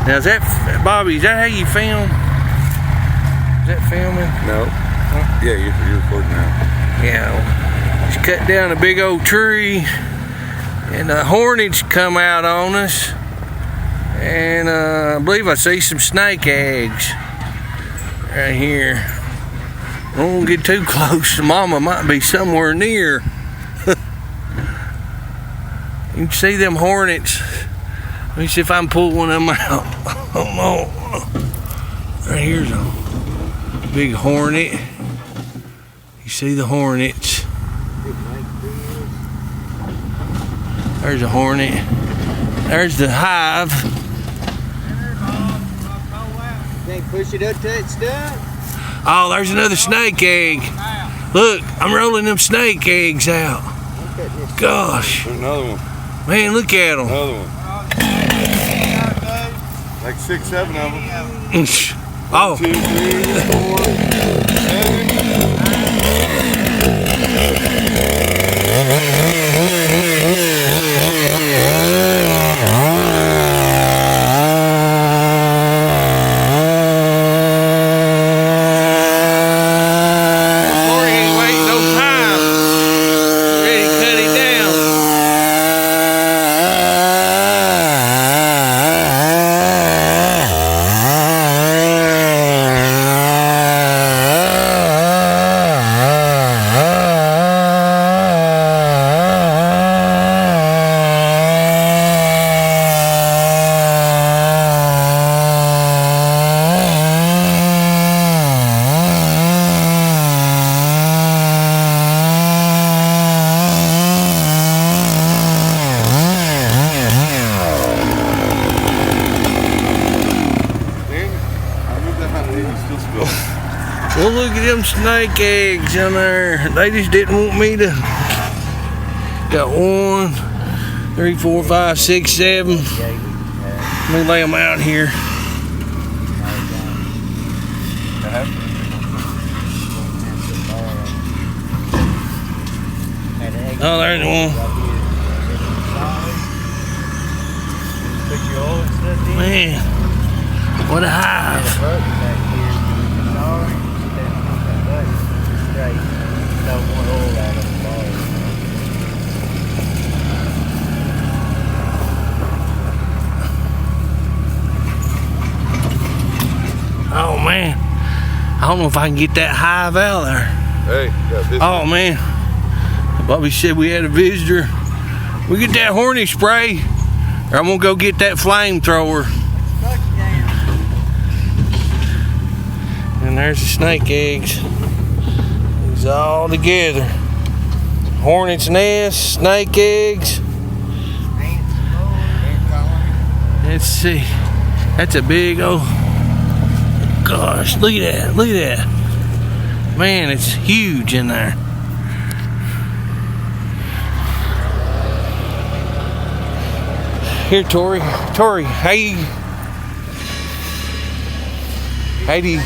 Now is that, Bobby, is that how you film? Is that filming? No. Huh? Yeah, you're recording now. Yeah. Just cut down a big old tree and the hornets come out on us. And I believe I see some snake eggs right here. Don't get too close. Mama might be somewhere near. You can see them hornets. Let me see if I can pull one of them out. Oh no. Right here's a big hornet. You see the hornets. There's a hornet. There's the hive. Can't push it up till it's done. Oh, there's another snake egg. Look, I'm rolling them snake eggs out. Gosh. There's another one. Man, look at them. Another one. Like 6, 7 of them. Oh. 1, 2, Well, look at them snake eggs in there. They just didn't want me to. Got 1, 3, 4, 5, 6, 7. Let me lay them out here. Oh, there's one. Man, what a hive. Oh man, I don't know if I can get that hive out there. Hey, got this. Oh man, Bobby said we had a visitor. We get that hornet spray, or I'm gonna go get that flamethrower. And there's the snake eggs. It's all together. Hornet's nest, snake eggs. Let's see. That's a big old. Gosh, look at that. Look at that. Man, it's huge in there. Here, Tori. Tori, how do you